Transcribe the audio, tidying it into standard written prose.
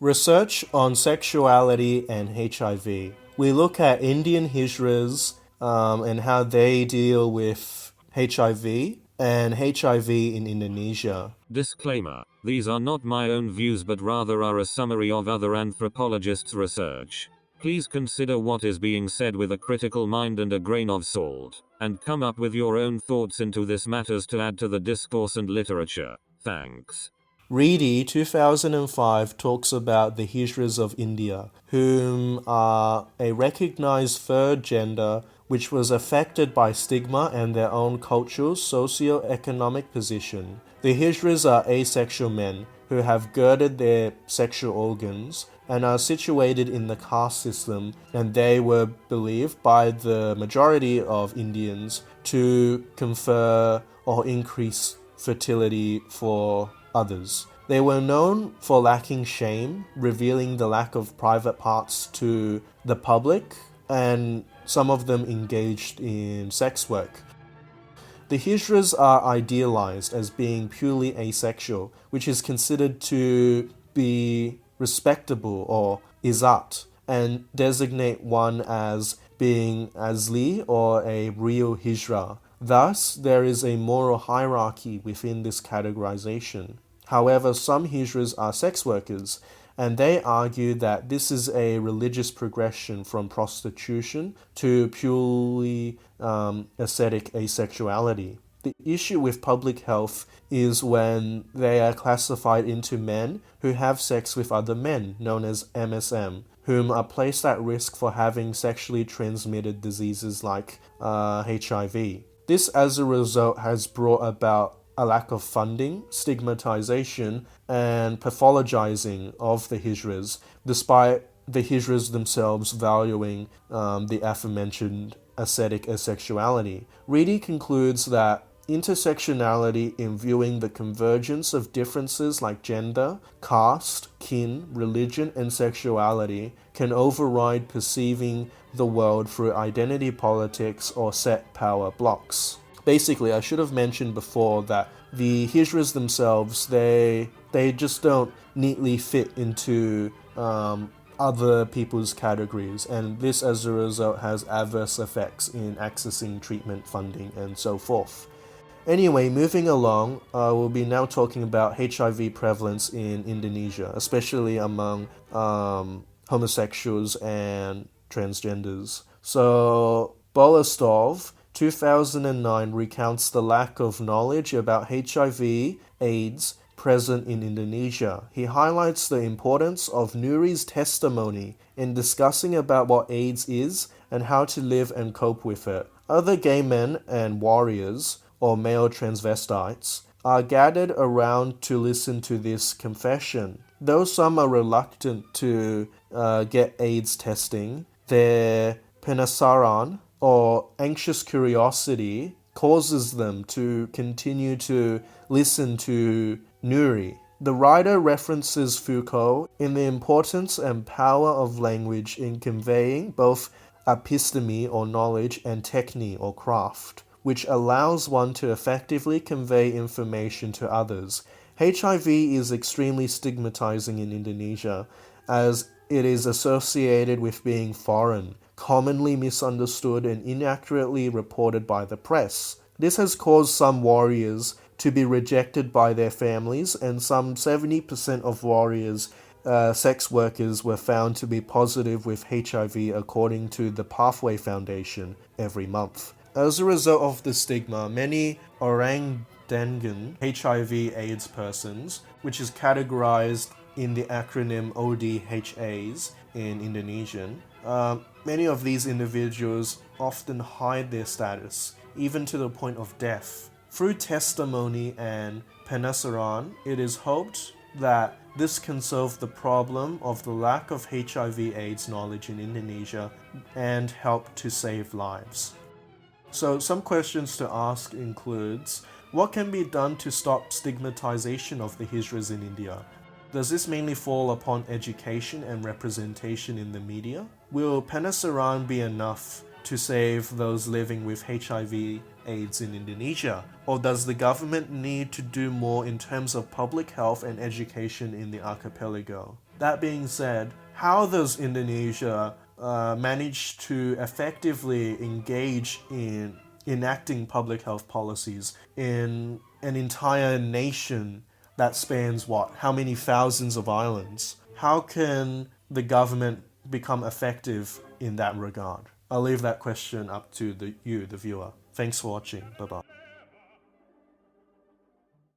Research on sexuality and HIV. We look at Indian Hijras and how they deal with HIV and HIV in Indonesia. Disclaimer. These are not my own views but rather are a summary of other anthropologists' research. Please consider what is being said with a critical mind and a grain of salt, and come up with your own thoughts into this matters to add to the discourse and literature. Thanks. Reddy, 2005, talks about the Hijras of India, whom are a recognized third gender which was affected by stigma and their own cultural socio-economic position. The Hijras are asexual men who have girded their sexual organs and are situated in the caste system, and they were believed by the majority of Indians to confer or increase fertility for others. They were known for lacking shame, revealing the lack of private parts to the public, and some of them engaged in sex work. The Hijras are idealized as being purely asexual, which is considered to be respectable or izzat, and designate one as being asli or a real Hijra. Thus, there is a moral hierarchy within this categorization. However, some Hijras are sex workers, and they argue that this is a religious progression from prostitution to purely ascetic asexuality. The issue with public health is when they are classified into men who have sex with other men, known as MSM, whom are placed at risk for having sexually transmitted diseases like HIV. This, as a result, has brought about a lack of funding, stigmatization, and pathologizing of the Hijras, despite the Hijras themselves valuing the aforementioned ascetic asexuality. Reddy concludes that intersectionality in viewing the convergence of differences like gender, caste, kin, religion, and sexuality can override perceiving the world through identity politics or set power blocks. Basically, I should have mentioned before that the Hijras themselves, they just don't neatly fit into other people's categories, and this as a result has adverse effects in accessing treatment, funding, and so forth. Anyway, moving along, we'll be now talking about HIV prevalence in Indonesia, especially among homosexuals and transgenders. So, Boellstorff, 2009, recounts the lack of knowledge about HIV AIDS present in Indonesia. He highlights the importance of Nuri's testimony in discussing about what AIDS is and how to live and cope with it. Other gay men and Warias, or male transvestites, are gathered around to listen to this confession. Though some are reluctant to get AIDS testing, their penasaran, or anxious curiosity, causes them to continue to listen to Nuri. The writer references Foucault in the importance and power of language in conveying both episteme or knowledge and techne or craft, which allows one to effectively convey information to others. HIV is extremely stigmatizing in Indonesia, as it is associated with being foreign, commonly misunderstood and inaccurately reported by the press. This has caused some warriors to be rejected by their families, and some 70% of warriors sex workers were found to be positive with HIV according to the Pathway Foundation every month. As a result of the stigma, many orang-dangan HIV AIDS persons, which is categorized in the acronym ODHAs in Indonesian, many of these individuals often hide their status, even to the point of death. Through testimony and penasaran, it is hoped that this can solve the problem of the lack of HIV AIDS knowledge in Indonesia and help to save lives. So some questions to ask includes, what can be done to stop stigmatization of the Hijras in India? Does this mainly fall upon education and representation in the media? Will penasaran be enough to save those living with HIV AIDS in Indonesia? Or does the government need to do more in terms of public health and education in the archipelago? That being said, how does Indonesia manage to effectively engage in enacting public health policies in an entire nation that spans what? How many thousands of islands? How can the government become effective in that regard? I'll leave that question up to the viewer. Thanks for watching. Bye bye.